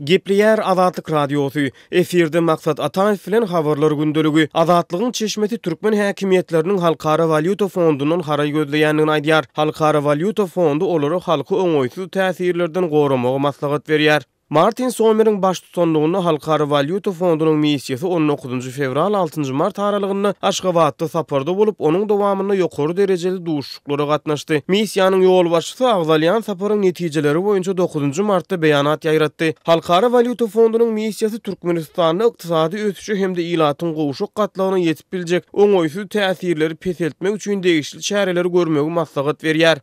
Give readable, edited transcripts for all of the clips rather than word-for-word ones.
Gepliyer Azatlyk Radiosu. Efirde Maksat Ataev bilen habarlar gündölügi. Azatlygyň çeşmeti Türkmen häkimetleriniň Halkara Valyuta Fondundan haray gözleýändigini aýdýar. Halkara Valyuta Fondu olary halky oňoýsuz täsirlerden gorumagy maslahat berýär. Martin Sommer'in baş tutanlygyny Halkara Valyuta Fondunyň missiýasy 19 fevral 6 mart aralygyny Aşgabatda saparda bolup, onuň dowamyna ýokary derejeli duşuşluklara gatnaşdy. Missiýanyň ýol başçysy agzalýan saparyň netijeleri boýunça 9 martda beýanat ýaýratdy. Halkara Valyuta Fondunyň missiýasy Türkmenistanyň ykdysady ösüşi hemde ilatyň gowuşuk gatlagyny ýetip biljek oňoýsuz täsirleri peseltmek üçin degişli çäreleri görmegi maslahat berýär.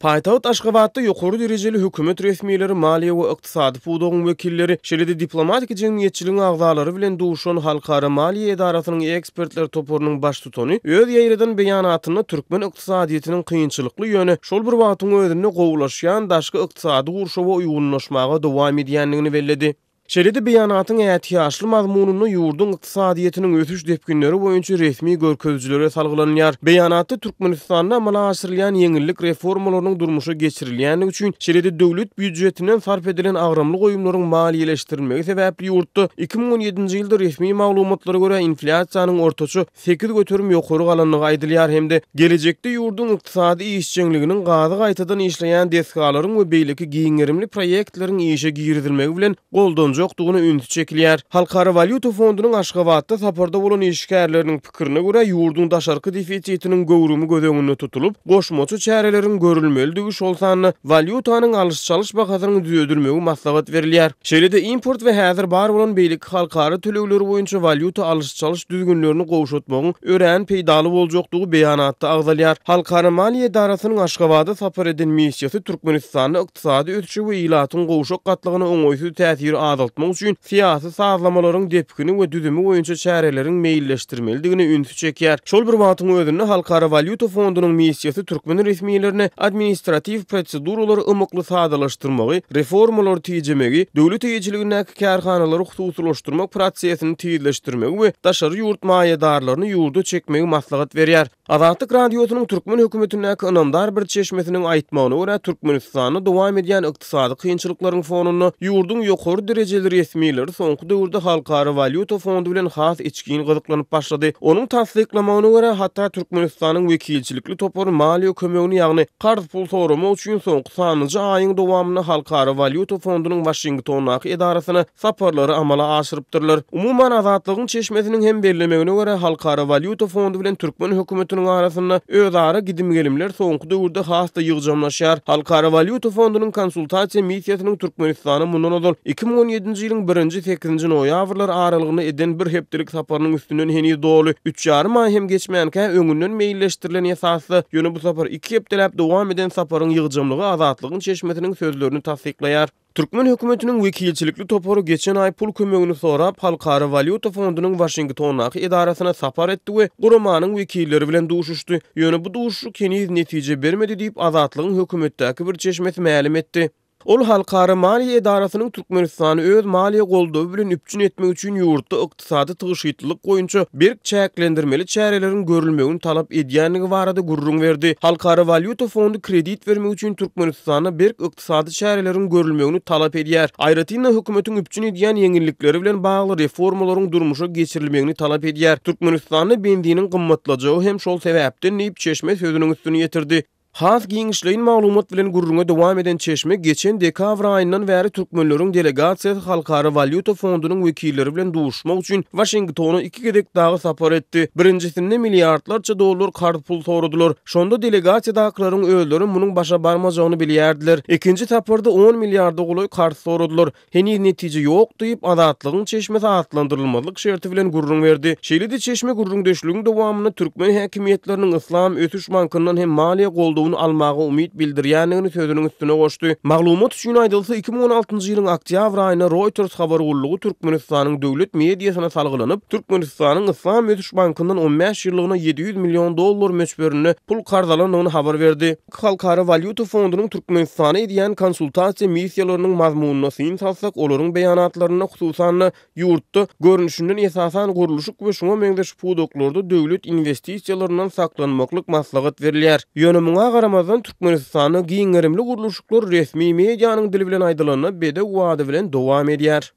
Paýtagat Aşgabatda ýokary derejeli hökümet resmiýetleri, maliýe we ykdysady pudagyň wekilleri, şeýle-de diplomatik jemgyýetçiligiň agzalary bilen duşan Halkara Maliýe Edarasynyň ekspertler toporunyň baş tutany öz ýerden beýanatyny Türkmen ykdysadyetiniň kynçylykly ýöne, şol bir wagtyň özüne gowulaşýan daşky ykdysady gurşawa uýgunlaşmaga dowam edýändigini belledi. Şeýle-de beýanatyň ätýaşly mazmunyny ýurdun ykdysadyetiniň ösüş depkinleri boýunça resmi görkezjilere salgylanýar. Beýanatda Türkmenistanda amala aşyrylýan ýeňillik reformalarynyň durmuşa geçirilýäni üçin şeýle-de döwlet büdjetinden sarf edilen agramly goýumlaryň maliýeleşdirilmegi sebäpli ýurtda 2017-nji ýylda resmi maglumatlara görä inflasiýanyň ortaçy 8 göterim ýokary galanlygy aýdylýar hemde gelecekde ýurdun ykdysady işçiliginiň gazy gaýtadan işleýän deskalaryň we beýleki giňerimli proýektleriň işe girizilmegi bilen goldan jokdugyny ünsü çekilýär. Halkara Valyuta Fondunyň Aşgabatda saparda bolan işgärleriniň pikirine görä ýurdun daşarky defisitiniň gowrumy göz tutulup, goşmaçy çärelerin görülmeligi şol sanly valyutanyň alış-çalış bagasyny düzedilmegi maslahat berilýär. Şeýle-de import we häzir bar bolan beýlik halkara tölegleri boýunça valyuta alış-çalış düzgünlerini gowşatmagyň ören peýdaly boljokdugy beýanatda agzalýar. Halkara Maliýe Edarasynyň Aşgabatda sapar eden missiýasy Türkmenistanyň ykdysady ösüşi we ilatyň gowşak gatlygyny oňoýsuz täsiri azaltmak üçin siýasy sazlamalaryň depkini we düzümi boýunça çäreleriň meýilleşdirmelidigini ünsü çekýär. Şol bir wagtyň özünde Halkara Valyuta Fondunyň missiýasy Türkmen resmiýetlerine administrativ proseduralary ymykly sadalaşdyrmagy, reformalary tejemegi, döwlet eýiçiligindäki kärhanalary hususlaşdyrmak prosesini tezleşdirmegi we daşary ýurt maýadarlaryny ýurda çekmegi maslahat berýär. Azatlyk Radiosynyň Türkmen hökümetindäki ynamdar bir çeşmesiniň aýtmagyna görä Türkmenistanyň dowam edýän ykdysady kynçylyklaryň fonuny ýurdun ýokary derejeli resmiýetleri soňky döwürde Halkara Valyuta Fondu bilen has içkin gyzyklanyp başlady. Onuň tasdiklamagyna görä hatda Türkmenistanyň wekilçilikli topory maliýe kömegini ýagny qarz pul soramak üçin soňky sanyjy aýyň dowamyna Halkara Valyuta Fondunyň Washingtondaky edarasyna saparlary amala aşyrypdyrlar. Umuman azatlygyň çeşmesiniň hem bellemegine görä Halkara Valyuta Fondu bilen Türkmen hökümetiniň arasynda özara gidim-gelimler soňky döwürde hasda ýygjamlaşýar. Halkara Valyuta Fondunyň konsultasiýa missiýasynyň Türkmenistana mundan ozal 2017-nji ýylyň 1-8-nji noýabrlar aralygyny eden bir hepdelik saparynyň üstünden heni doly 3,5 ay hem geçmänkä öňünden meýilleşdirilen esasy ýöne bu sapar 2 hepdelap dowam eden saparyň ýygjamlygy azatlygyň çeşmesiniň sözlerini tasdiklaýar. Türkmen hökümetiniň wekilçilikli toporu geçen ay pul kömegini sorap Halkara Valyuta Fondunyň Washingtondaky edarasyna sapar etdi we gurumanyň wekilleri bilen duşuşdy. Ýöne bu duşuşyk heniz netije bermedi diýip azatlygyň hökümetdäki bir çeşmesi ma'lum etdi. Ol Halkara Maliýe Edarasynyň Türkmenistany öz maliýe goldawy bilen üpçün etmek üçin ýurtda ykdysady tygyşytlyk boýunça bir çäklendirmeli çäreleriň görülmegini talap edýänligi barada gurrun berdi. Halkara Valyuta Fondu kredit vermek üçin Türkmenistana bir ykdysady çäreleriň görülmegini talap edýär. Aýratynda hökümetiň üpçün edýän ýeňillikleri bilen bagly reformalaryň durmuşa geçirilmegini talap edýär. Türkmenistanyň benziniň gymmatlajagy hem şol sebäpden diýip çeşme sözüniň üstüne ýetirdi. Has giňişleýin maglumat bilen gurrunga dowam eden çeşme geçen dekabr aýyndan bäri türkmenleriň delegasiýasy Halkara Valyuta Fondunyň wekilleri bilen duşmak üçin Washingtona 2 gedek dagy sapar etdi. Birinjisinde milliardlarça dollar qarz pul soradylar. Şonda delegasiýadaklaryň öýleri munyň başa barmajagyny bilýärdiler. Ikinji saparda 10 milliarda goly qarz soradylar. Heniz netije ýok diýip azatlygyň çeşmesi atlandyrylmalyk şerti bilen gurrun berdi. Şeýle-de çeşme gurrun döşlüğüň dowamyny Türkmen häkimetleriniň Islam Ösüş Bankyndan hem maliýe goldawy almagy umyt bildirýändigini sözüniň üstüne goşdy. Maglumat üçin aýdylsa 2016-njy ýylyň oktýabr aýyna Reuters habar gullugy Türkmenistanyň döwlet mediasyna salgylanyp, Türkmenistanyň Islam Ösüş Bankyndan 15 ýyllygyna 700 million dollar möçberini pul karzalandygyny habar berdi. Halkara Valyuta Fondunyň Türkmenistana edýän konsultasiýa missiýalarynyň mazmunyna syn salsak, olaryň beýanatlaryna hususan ýurtda görnüşinden esasan guruluşyk we şoňa meňdeş pudoklarda döwlet investisiýalaryndan saklanmaklyk maslahat berilýär. Ýöne muňa garamazdan Türkmenistanyň giňerimli guruluşyklar resmi medianyň dili bilen aýdylanyna bede wady bilen dowam edýär.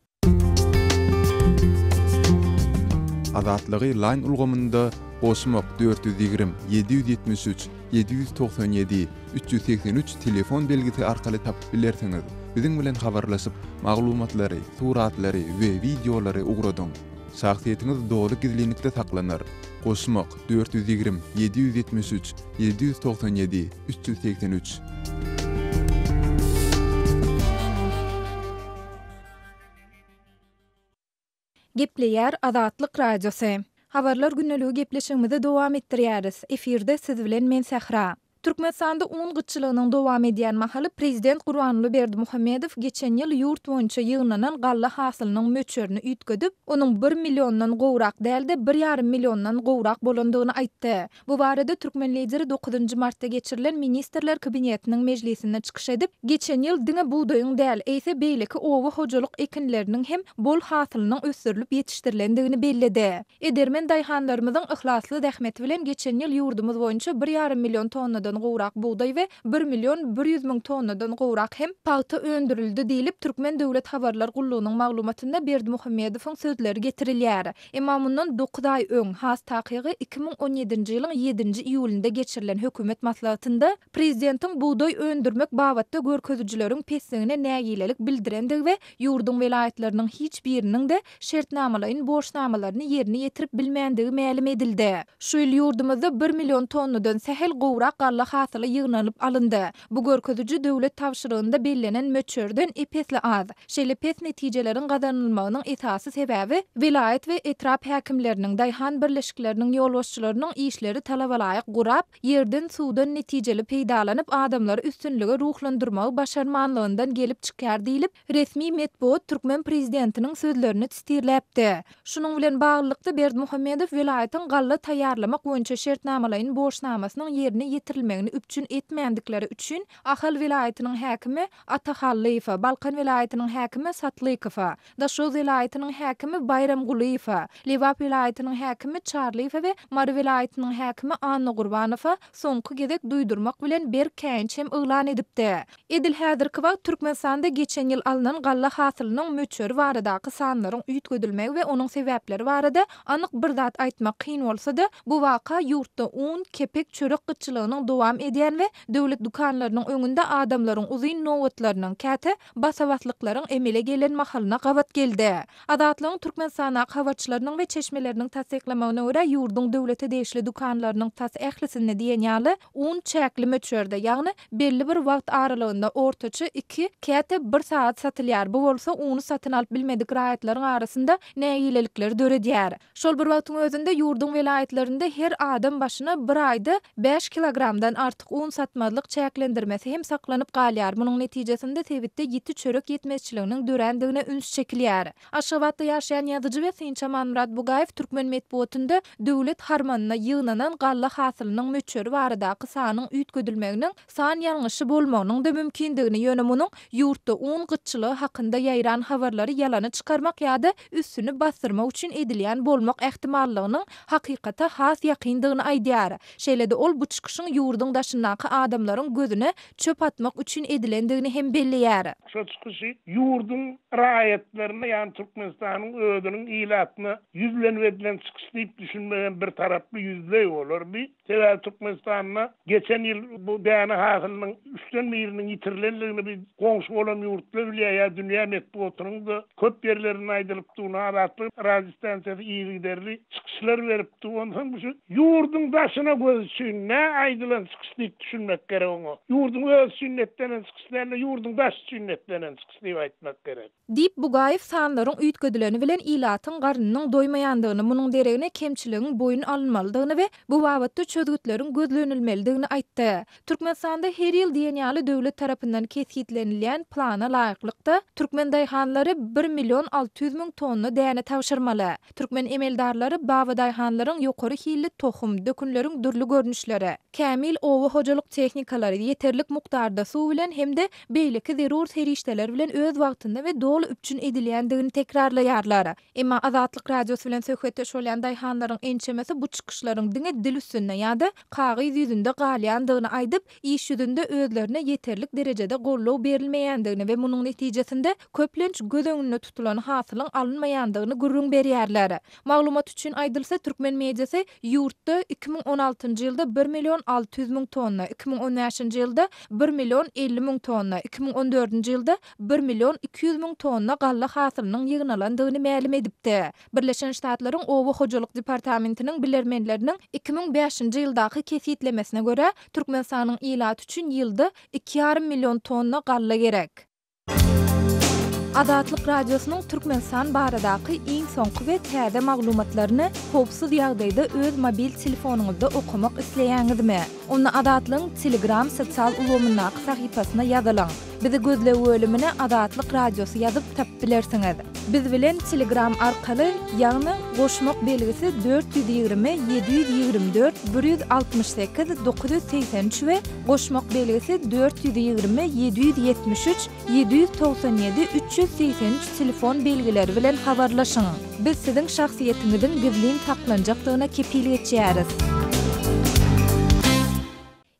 Azatlygy line ulgamynda Osmok 420 773 797 383 telefon belgisi arkaly tapyp bilersiňiz. Biziň bilen habarlaşyp maglumatlary, suratlary we videolary ugradyň. Şahsiýetiňiz dogry gizlilikde saklanır. Osmok 420 773 797 383. Gepleýär Azatlyk Radiosy. Habarlar günneligi gepleşigimizi dowam etdirýäris. Efirde siz bilen men Sahra. Türkmenistanda un gyçylygynyň dowam edýän mahaly Prezident Gurbanuly Berdimuhammedow geçen ýyl ýurt boýunça ýygnanan galla hasylynyň möçürini üýtgedip, onuň 1 milliondan gowrak däldi 1,5 milliondan gowrak bolandygyny aýtdy. Bu barada Türkmen lideri 9 martda geçirilen Ministrler Kabinetiniň mejlisinde çykyş edip, geçen ýyl diňe buğdaýyň däl, eýse beýleki owa hojalyk ekinleriniň hem bol hasylynyň ösürilip ýetişdirilendigini bellidi. Edermen daýhanlarymyzyň ihlasly dähmeti bilen geçen ýyl ýurdumyz boýunça 1,5 million tonnadan gowrak buğday we 1 million 100 000 tonnadan gowrak hem paýta öndürildi diýilip Türkmen Döwlet Habarlar Gullugynyň maglumatynda Berdimuhammedowyň sözleri getirilýär. Emma mundan 9 ay öň has takygy 2017-nji ýylyň 7-nji iýulynda geçirilen hökümet maslahatynda prezidentiň buğday öndürmek babatda görkezijileriň pesligine nägilelik bildirendigi we ýurdun welaýatlarynyň hiç biriniň de şertnamalaryň borçnamalaryny ýerine ýetirip bilmendigi ma'lum edildi. Şu ýyl ýurdumyzda 1 million tonnadan sehel gowrak galla hasyly ýygnanyp alyndy. Bu görkeziji döwlet tawşyrygynda bellenen möçürden epesli az. Şeýle pes netijeleriň gazanylmagynyň esasy sebebi vilayet we etrap häkimleriniň daýhan birleşikleriniň ýolbaşçylarynyň işleri talaba laýyk gurap, ýerden suwdan netijeli peýdalanyp adamlary üstünlügi ruhlandyrmagy başarmanlygyndan gelip çykýar diýilip, resmi medeniýet Türkmen prezidentiniň sözlerini tistirläpdi. Şunuň bilen baglykda Berdimuhammedow vilayetin galla taýýarlamak boýunça şertnamalaryň borçnamasynyň ýerine ýetirilmegini üpçün etmendikleri üçün Ahal vilayetiniň häkimi Atahallyfa, Balkan vilayetiniň häkimi Satlykowa, Daşoz vilayetiniň häkimi Bayramgulyfa, Liwap vilayetiniň häkimi Çarlyfa we Mary vilayetiniň häkimi Anna Gurbanowa soňky gezek duýdurmak bilen bir käýinç hem yglan edipdi. Edil häzirki wagt Türkmenistanda geçen ýyl alynan galla hasylynyň möçüri baradaky sanlaryň üýtgedilmegi we onuň sebäpleri barada anyk bir zat aýtmak kyn bolsa-da, bu waka ýurtda un, kepek, çörek gyçylygynyň dowam edýän we döwlet dukanlarynyň öňünde adamlaryň uzyn nowatlarynyň käte basawatlyklaryň emele gelen mahalyna gabat geldi. Azatlygyň Türkmenistana habarçylarynyň we çeşmeleriniň tasdiklamagyna görä ýurdun döwlete degişli dukanlarynyň tas ählisine diýen ýaly un çäkli möçürde, ýagny belli bir wagt aralygynda ortaça 2 käte 1 saat satylýar. Bu bolsa uny satyn alyp bilmedik raýatlaryň arasynda nägilelikler döredýär. Şol bir wagtyň özünde ýurdun welaýatlarynda her adam başyna bir aýda 5 kilogramdan artyk un satmazlyk çäklendirmesi hem saklanyp galýar. Munyň netijesinde tebitde 7 çörek ýetmezçiliginiň dörendigine üns çekilýär. Aşgabatda ýaşaýan ýazyjy we Sinçaman Murat Bugaýew Türkmen medeniýetinde döwlet harmanyna ýygnanan galla hasylynyň möçüri baradaky sanyň üýtgedilmeginiň san ýalňyşy bolmagynyň da mümkindigini ýöne munyň ýurtda un gyçylygy hakynda ýaýran habarlary ýalany çykarmak ýa-da üstüni bastyrmak üçin edilýän bolmak ähtimallygynyň hakykata has ýakyndygyny aýdýar. Şeýle-de ol bu çykyşyň ýurdun daşyndaky adamlaryň gözüne çöp atmak üçin edilendigini hem bellýär. Şu çykyşy ýurdun raýatlaryna, ýani Türkmenistanyň ödünün ýylatyna ýüzlen edilen çykyş diýip düşünmegen bir taraply ýüzlej bolar. Bir sebäbi Türkmenistanyna geçen ýyl bu däne hasylynyň üstten biriniň ýitirilenligini biz goňşy bolan ýurtlar bilýär, dünýä medeniýetiniň de köp ýerlerini aýdylyp durýan Azatlyk radio stansiýasy ýygyderli çykyşlar beripdi. Ondan bu ýurdun daşyna göz üçin nä aýdylan çykyş diýip düşünmek gerek oňa. Ýurdun öz sünnetlenen çykyşlarla ýurdun daş sünnetlenen çykyş diýip aýtmak gerek. Diýip Bugaýew sanlaryň üýtgedileni bilen ilatyň garnynyň doýmaýandygyny, munyň deregine kemçiligiň boyun alınmalydygyny we bu babatda çözgütleriň gözlenilmelidigini aýtdy. Türkmenistanda her ýyl diýen ýaly döwlet tarapyndan kesgitlenilýän plana laýyklykda Türkmen daýhanlary 1 million 600 000 tonna däne tawşyrmaly. Türkmen emeldarlary baba daýhanlaryň ýokary hilli tohum, dökünleriň dürli görnüşleri, kämil hil owa hojaluk tehnikalary yeterlik mukdarda suw bilen hemde beýleki zerur serişdeler bilen öz wagtynda we dolu üçin edilýändigini tekrarlaýarlar. Emma Azatlyk radiosu bilen söhbetde şolýan daýhanlaryň ençemesi bu çykyşlaryň diňe dil üstünde ýa-da kagyz ýüzünde galýandygyny aýdyp, iş ýüzünde özlerine yeterlik derejede gollaw berilmeýändigini we munyň netijesinde köplenç göz öňünde tutulan hasylyň alınmaýandygyny gurrun berýärler. Maglumat üçin aýdylsa, türkmen mediasy ýurtda 2016-njy ýylda 1.600.000 tonna, 2015-njy ýylda 1.050.000 tonna, 2014-njy ýylda 1.200.000 tonna galla hasylynyň ýygnalandygyny ma'lum edipdi. Birleşen Ştatlaryň Owa hojaluk departamentiniň bilermenleriniň 2005-njy ýyldaky kesitlemesine göre Türkmenistanyň ýylat üçin ýylda 2,5 milyon tonna galla gerek. Azatlyk radiosynyň Türkmenistan baradaky iň soňky we täze maglumatlaryny howpsuz ýagdaýda öz mobil telefonuňyzda okumak isleýäňizmi? Onu Azatlyň Telegram sosial ulgamyna sahypasyna ýazylaň. Bizi gözlep bölümine Azatlyk radiosu ýazyp tapylersiňiz. Biz bilen Telegram arkaly ýagny goşmak belgisi 420 724 168 983 we goşmak belgisi 420 773 797 383 telefon belgileri bilen habarlaşyň. Biz siziň şahsiýetiňizin gizlin taklanjakdygyna kepillik etýäris.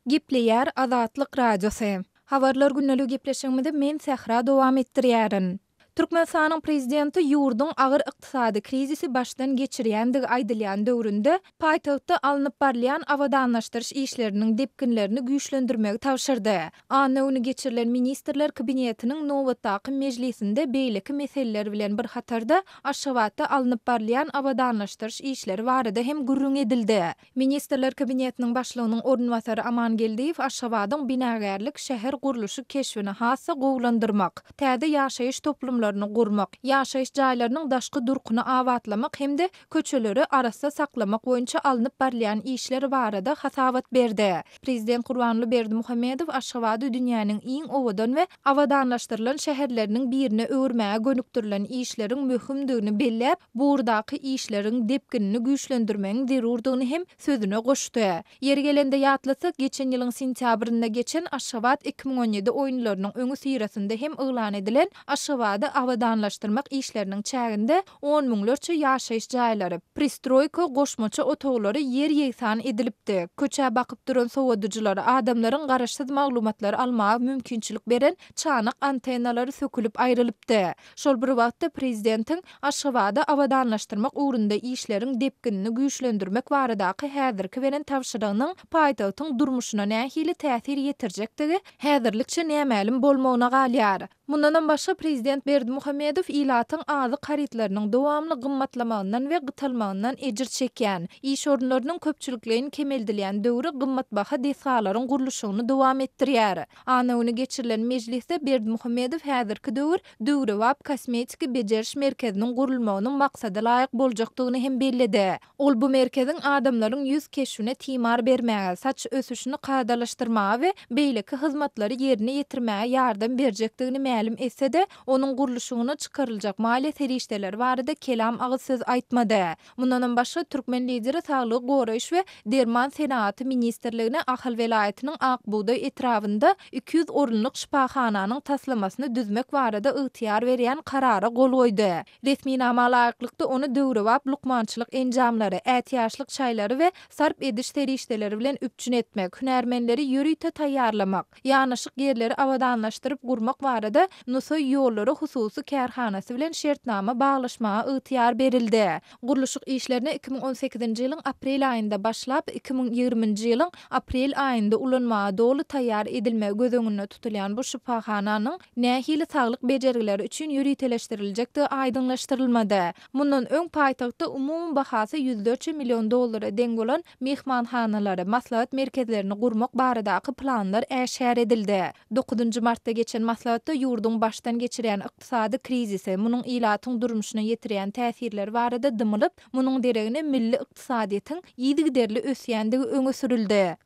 Gepleýär Azatlyk radiosu. Habarlar günnälik gepleşigimizde men Sahra dowam etdirýärin. Türkmenistanyň prezidenti ýurdun agyr ykdysady krizisi başdan geçirýändigi aýdylýan döwründe paýtagtda alınıp barlayan awadanlaşdyryş işleriniň depkinlerini güýçlendirmegi tawşyrdy. Ony geçirilen ministrler kabinetiniň nowatdaky mejlisinde beýleki meseleler bilen bir hatarda Aşgabatda alınıp barlayan awadanlaşdyryş işleri barada hem gurrun edildi. Ministrler kabinetiniň başlygynyň ornwasary Aman Geldiýew Aşgabatyň binagärlik şäher guruluşy keşfine hassa gowlandyrmak, täze ýaşaýyş toplumlaryny gurmak, ýaşaýyş jaýlarynyň daşky durkuny awatlamak hemde köçeleri arasda saklamak boýunça alınıp barlayan işleri barada hasabat berdi. Prezident Gurbanly Berdimuhammedow Aşgabaty dünýäniň iň owadan we awadanlaşdyrylan şäherleriniň birine öwürmäge gönüktirilen işleriň möhümdigini belläp, burdaky işleriň depkinini güýçlendirmegiň zerurdygyny hem sözüne goşdy. Ýeri gelende ýatlasak, geçen ýylyň sentýabrynda geçen Aşgabat 2017 oýunlarynyň öňü sirasynda hem yglan edilen Aşgabaty awadanlaşdyrmak işleriniň çäginde 10 miňlerçe ýaşaýyş jaýlary, pristroyka, goşmaça otoglary yer ýeýsan edilipdi. Köçä bakyp duran sowadyjylary adamlaryň garaşsyz maglumatlary almagy mümkinçilik beren çanak antennalary sökülip aýrylypdy. Şol bir wagtda prezidentiň Aşgabaty awadanlaşdyrmak ugrunda işleriň depkinini güýçlendirmek baradaky häzirki beren tawşyrygynyň paýtagtyň durmuşyna nähili täsir ýetirjekdigi häzirlikçe nämälim bolmagyna galýar. Mundan başga prezident Berdimuhammedow ýylatyň azy haritlarynyň dowamly gymmatlamagyndan we gytalmagyndan ejir çekýän. İş orunlarynyň köpçüliklerini kemeldilýän döwri gymmatbaha desalaryň guruluşyny dowam etdirýär. Ony geçirilen mejlisde Berdimuhammedow häzirki döwri wap kosmetiki bejeriş merkeziniň gurulmagynyň maksady laýyk boljakdygyny hem bellidi. Ol bu merkeziň adamlaryň ýüz keşfine timar bermäge, saç ösüşini kadalaşdyrmaga we beýleki hyzmatlary ýerine ýetirmäge ýardam berjekdigini ma'lum etse-de, onuň guruluşyna çykaryljak mali serişdeler barada kelam agyz söz aýtmady. Mundan başga türkmen lideri Saglyk goraýyş we derman senaty ministrligine Ahal welaýatynyň Akbuğday etrafynda 200 orunlyk şipahananyň taslamasyny düzmek barada ygtyýar berýän karara gol goýdy. Resmi nama laýyklykda onu döwri wap lukmançylyk enjamlary, ätýaşlyk çaýlary we sarp ediş serişdeleri bilen üpçün etmek, hünärmenleri ýörüýte taýýarlamak, ýanaşyk ýerleri awadanlaşdyryp gurmak barada Nusoy ýollary hususy kärhanasy bilen şertnama baglaşmaga ygtyýar berildi. Guruluşyk işlerine 2018-nji ýylyň aprel aýynda başlap 2020-nji ýylyň aprel aýynda ulanmaga dolu taýýar edilme göz öňünde tutulýan bu şipahananyň nähili saglyk bejergileri üçin ýörüýteleşdiriljekdi aýdynlaşdyrylmady. Mundan öň paýtagtda umumy bahasy 104 milyon dollara deň bolan mehmanhanalary, maslahat merkezlerini gurmak baradaky planlar äşär edildi. 9-njy martda geçen maslahatda ýurdun başdan geçirýän ykdysady krizisi, munyň ýylatyň durmuşyna ýetirýän täsirleri barada dymylyp, munyň deregine milli ykdysadyýetyň ýygyderli ösýändigi öňe sürildi.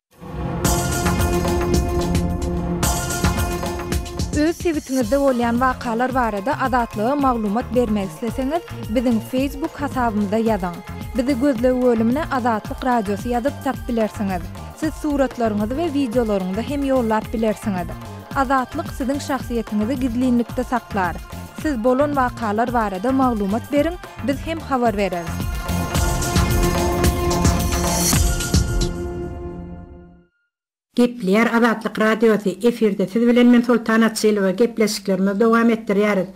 Öz sebitinizde bolýan wakalar barada adatlyga maglumat bermek isleseňiz, biziň Facebook hasabymyza ýazyň. Bizi gözlegi bölümine Adatlyk Radiosu ýazyp tap bilersiňiz. Siz suratlaryňyzy we videolaryňyzy hem ýollap bilersiňiz. Adatlyk siziň şahsiýetiniňizi gizlinlikde saklar. Siz bolan wakalar barada maglumat beriň, biz hem habar bereriz. Gepler Adatlyk Radiosu efirde siz bilen men Sultan Atsylywa gepleşiklerine dowam etdirýäris.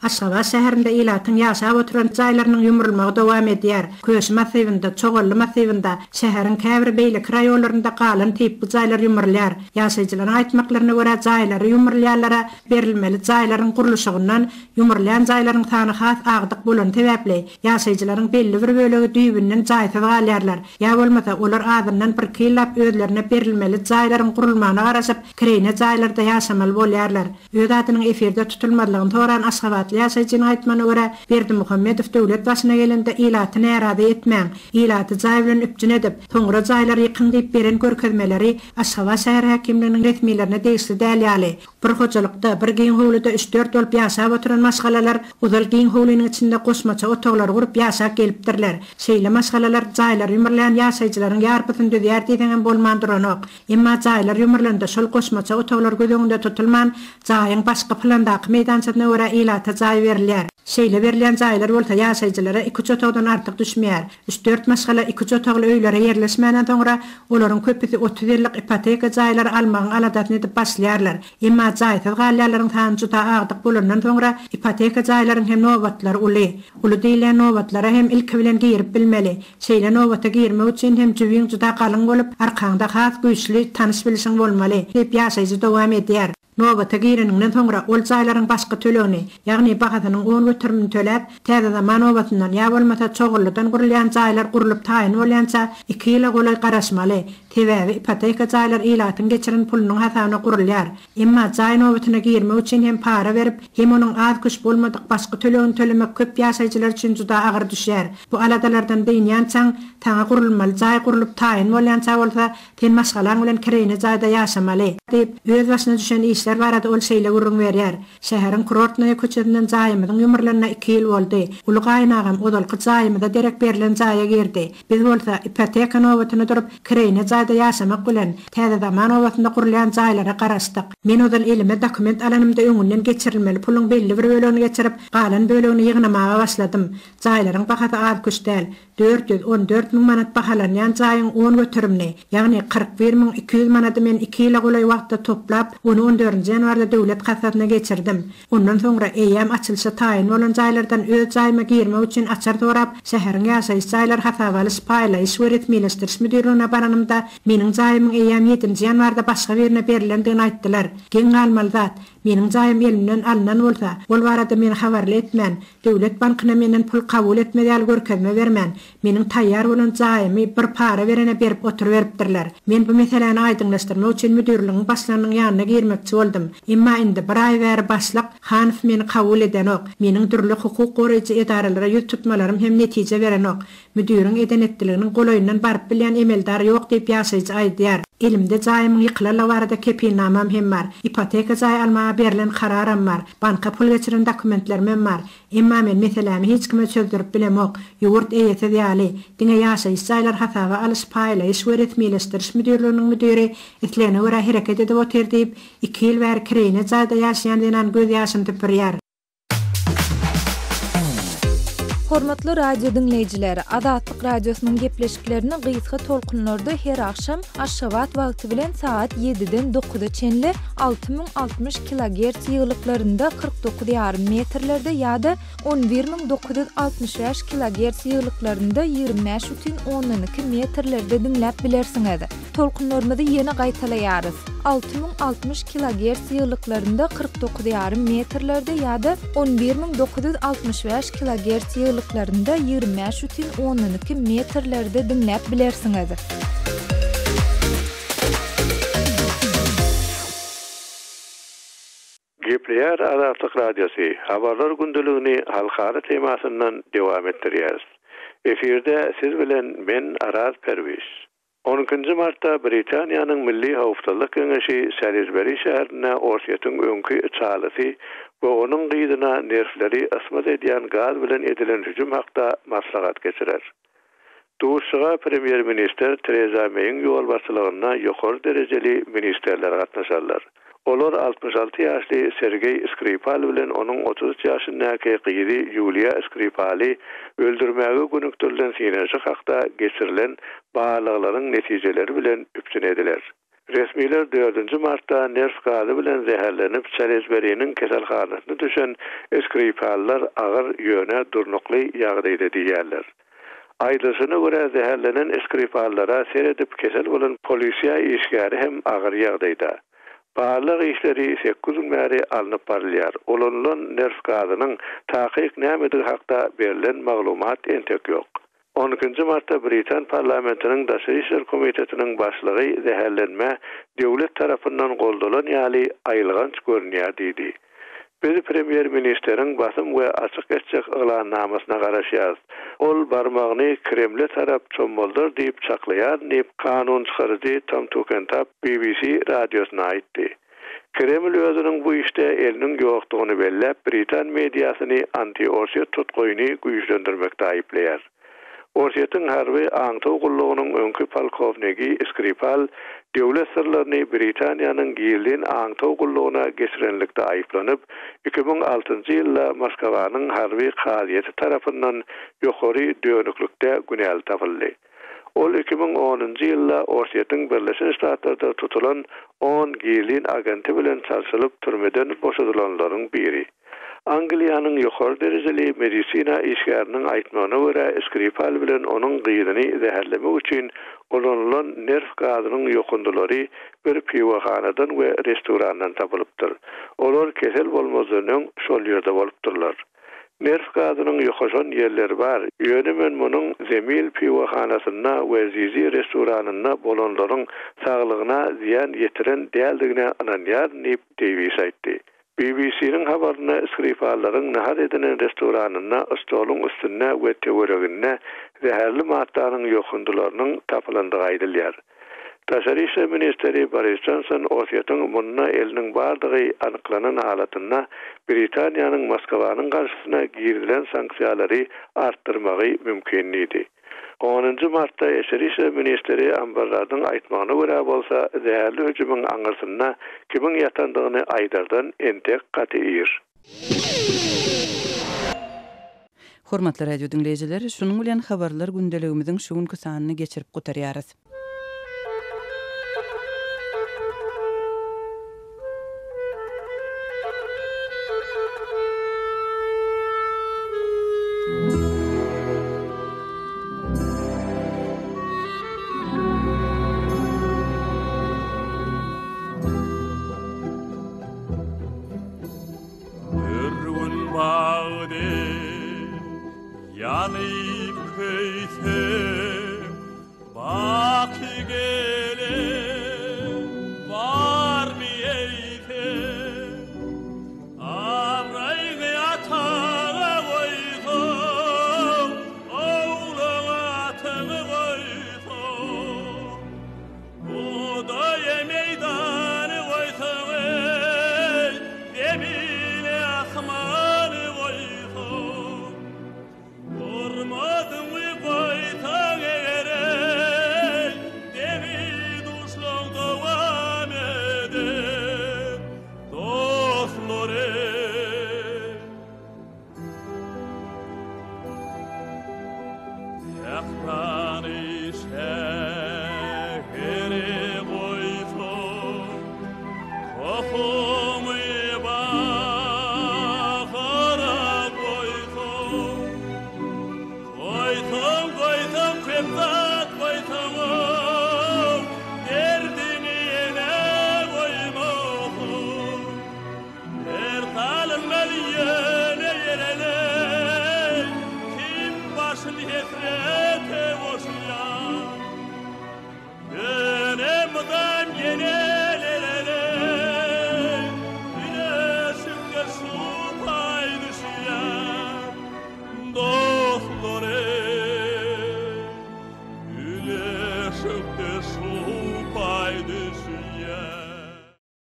Aşgabat şäherinde ilatyň ýaşap oturan jaýlarynyň ýumrulmagy dowam edýär. Köş massywynda, Çogolly massywynda, şäheriň käbir beýlik raýonlarynda galan tiýip bu jaýlar ýumrulýar. Ýaşaýjylaryň aýtmaklaryna görä jaýlary ýumrulýarlara berilmeli jaýlaryň guruluşygynyň ýumrulýan jaýlaryň sany has agdyk bolan sebäpli ýaşaýjylaryň belli bir bölegi düýbünden jaýsyz galýarlar. Ýa bolmasa olar adyndan bir kylap özlerine berilmeli jaýlaryň gurulmagyna garaşyp kirene jaýlarda ýaşamaly bolýarlar. Öz adynyň efirde tutulmadygyny toran Aşgabat ýaşaýjyň aýtmana görä Berdimuhammedow döwlet başyna gelende ilaty närazy etmäň, ilaty jaý bilen üpjün edip, soňra jaýlar ýykyn diýip beren görkezmeleri Aşgabat şäher häkimliginiň resmiýetlerine degişli dälýäli. Bir hojalykda, bir giň howluda 3-4 bolup ýaşap oturan maşgalalar, uzal giň howlunyň içinde gosmaça otoglar gurup ýaşap gelipdirler. Şeýle maşgalalar jaýlar ýumrulýan ýaşaýjylaryň ýarpysyny döýär diýen bolmandyranok. Emma jaýlar ýumrulanda şol gosmaça otoglar gözüňde tutulman, jaýyň başga plandaky meýdançasyna görä ilaty jaý berilýär. Şeýle berilen jaýlar bolsa ýaşaýjylara 2 otogdan artyk düşmeýär. 3-4 maşgala 2 otogly öýlere ýerleşmänän soňra olaryň köpüsi 30 ýyllyk ipoteka jaýlary almagyň aladatyny edip başlaýarlar. Emma jaýsyz galýarlaryň sany juda agdyk bolandan soňra ipoteka jaýlaryň hem nowatlary uly. Uly diýilen nowatlara hem ilki bilen girip bilmeli. Şeýle nowata girmek üçin hem jübiň juda galyň bolup, arkaňda has güýçli tanyş bilişiň bolmaly. Hep ýaşaýjy dowam edýär. Nowata gireninden soňra ol jaýlaryň başga tölegini, ýagny bahasynyň 10 götürmini töläp, täze zaman nowatyndan ýa bolmasa çogullydan gurulýan jaýlar gurulyp taýyn bolýança 2 ýyla golay garaşmaly. Sebäbi ipoteka jaýlar ilatyň geçiren pulunyň hasabyna gurulýar. Emma jaý nowatyna girmek üçin hem para berip, hem onuň az güç bolmadyk başga tölegini tölemek köp ýaşaýjylar üçin juda agyr düşýär. Bu aladalardan beýnýänçäň, taňa gurulmaly jaý gurulyp taýyn bolýança bolsa, ten maşgalaň bilen kirene jaýda ýaşamaly. Diýip öz başyna düşen işler barada ol şeýle gurrun berýär. Şäheriň kurortuna köçedinden jaýymyň ýumrularyna 2 ýyl boldy. Ulu gaýnagam odalky jaýymyda derek berilen jaýa girdi. Biz bolsa ipoteka nowatyny durup kirene jaýda ýaşamak bilen täze zaman nowatynda gurulýan jaýlara garaşdyk. Men odal elime dokument alanymda öňünden geçirilmeli puluň belli bir bölegini geçirip, galan bölegini ýygnamaga başladym. Jaýlaryň bahasy az köçdäl. 414.000 manat bahalanýan jaýyň 10 götürümni, ýagny 41.200 manaty men 2 ýyla golay wagtda toplap, onu 14 ýanwarda döwlet kasatyna geçirdim. Ondan soňra eýem açylşa taýyn bolan jaýlardan öz jaýyma girmek üçin açar sorap, şäheriň ýaşaýyş jaýlar hasabaly spaýlaýyş we resmiýleşdiriş müdirligine baranymda meniň jaýymyň eýem 7 ýanwarda başga birine berilendigini aýtdylar. Geň almaly zat, meniň jaýym elimden alynan bolsa, bol barada meni habarly etmän. Döwlet bankyna menden pul kabul etmedýär görkezme bermän. Meniň taýýar bolan jaýymy bir para berene berip oturuveripdirler. Men bu meseleni aýdynlaşdyrmak üçin müdirligiň başlanyň ýanyna girmekçi boldum. Emma indi bir aý bäri başlyk Hanyf meni kabul edenok. Meniň türlü hukuk goraýjy edaralary ýüz tutmalarym hem netije berenok. Müdiriň eden etdiliginiň golaýyndan baryp bilýän emeldar ýok diýip ýaşaýjy aýdýar. Elimde jaýymyň ýykylarla barada kepilnamam hem bar. Ipoteka jaý almaga berilen kararam bar. Banka pul geçiren dokumentlerim bar. Emma men meselemi hiç kime çözdürüp bilemok. Ýurt eýete diýäli. Diňe ýaşaýyş jaýlar hasaba alyş paýlaýyş we resmiýleşdiriş müdirliginiň müdiri etlene görä hereket edip otur diýip 2 ýyl bäri kirene jaýda ýaşaýan diýen göz ýaşyny töpürýär. Hormatly radio dinleyijileri, Adatlyk Radiosynyň gepleşiklerini gysga tolkunlarda her akşam Aşgabat wagty bilen saat 7-den 9-a çenli 6060 kHz ýyglyklarynda 49,5 metrlerde ýa-da 11965 kHz ýyglyklarynda 25,12 metrlerde dinläp bilersiňiz. Tolkunlarymyzy ýene gaýtalaýarys. 6060 kHz ýyglyklarynda 49,5 metrlerde ýa-da 11965 kHz ýyglyklarynda 25,12 metrlerde dinläp bilersiňiz. Gepler Adatlyk Radiosu habarlar gündeligini halkara temasyndan dowam etdirýär. Efirde siz bilen men Araz Perwiş. 10 martda Britaniýanyň Milli Howpsuzlyk Geňeşi Salisbury şäherine orsiýetin öňkü çağlasy we onuň gyýdyna nerfleri asmat edýän gaz bilen edilen hüjüm hakda maslahat geçirer. Duşyga Premier Minister Theresa May'in ýol başçylygyna ýokary derejeli ministerler gatnaşarlar. Olar 66 ýaşly Sergey Skripal bilen onuň 33 ýaşyndaky gyýdy Yulia Skripali öldürmäge günüktirilen sinäşi hakda geçirilen baýlyklaryň netijeleri bilen üpsünediler. Resmiler 4 martda nerf gazy bilen zäherlenip Salisbury'niň keselhanasyna düşen Skripallar agyr ýöne durnukly ýagdaýda diýerler. Aýdysyna görä zäherlenen Skripallara seredip kesel bolan polisiýa işgäri hem agyr ýagdaýda. Barlyk işleri 8 gün bäri alınıp barylýar. Olanlan nerf gazynyň takyk nämedir hakda berilen maglumat entek ýok. 10 martda Britan parlamentiniň Daşary işler komitetiniň başlygy zäherlenme döwlet tarapyndan goldalan ýaly aýylganç görünýär diýdi. Biz Premier Ministeriň basym we açyk geçjek ýylanamasına garaşýar. Ol barmagyny Kremle tarap çomboldur diýip çaklaýar, diýip kanun çykarjy Tom Tukentap BBC radiosyna aýtdy. Kreml özüniň bu işte eliniň ýokdugyny belläp, Britan mediasyny anti-orsiýet tutguýuny güýçlendirmekde aýypleýär. Orsiýetiň harby aňtaw gullugynyň öňkü polkowniki Skripal döwlet sirlerini Britaniýanyň giyildiğin aňtaw gullugyna geçirenlikde aýyplanyp, 2006-njy ýylda Moskwanyň harby gaziýeti tarapyndan ýokary dönüklükde günäl tapyldy. Ol 2010-njy ýylda Orsiýetiň Birleşen Ştatlarynda tutulan 10 giyildiğin agenti bilen çarşylyp türmeden boşadylanlaryň biri. Angliýanyň ýokary derejeli medisina işgäriniň aýtmagyna görä Skripal bilen onuň gyýdyny zäherlemek üçin olanlan nerf gazynyň ýokundulary bir piwahanadan we restorandan tapylypdyr. Olar kesel bolmazanyň şol ýerde bolupdyrlar. Nerf gazynyň ýokaşan ýerleri bar. Ýönemen munyň Zemil piwahanasyna we Zizi restoranyna bolanlaryň saglygyna ziýan ýetiren däldigine ananýar diýip Davis aýtdy. BBC'nin habarına Skripalların nahar edilen restoranyna stoluň üstüne we teweregine zäherli maddaryň ýokundularynyň tapylandygy aýdylýar. Daşary işler ministeri Boris Johnson orsiýetiň munna eliniň bardygy anyklanan halatyna Britaniýanyň Moskwanyň garşysyna girdilen sanksiýalary artdyrmagy mümkin idi. 10 martda Daşary işler ministeri Amberlardyň aýtmagyna görä bolsa, zäherli hüjümüň aňyrsyna kimin ýatandygyny aýdardan entek gatyýar. Hormatly radio dinleýijiler, şunuň bilen habarlar gündeligimiziň şu günkü sanyny geçirip gutarýarys. Yanıp köysem bakı gelem var mı eysem amrayını yatağa koysam oğlana atını koysam odaya meydanı koysam demine akmanı koysam Ormadım we baytan ere demi duşlan devam eder dostlore Yaktanı şehre koysun kokumu bakara koysun Koytum kıptat koytum derdini yine koymum Ertalım yene yerele kim başını hesrete boşuyan Dönemden yenelere güneşimde su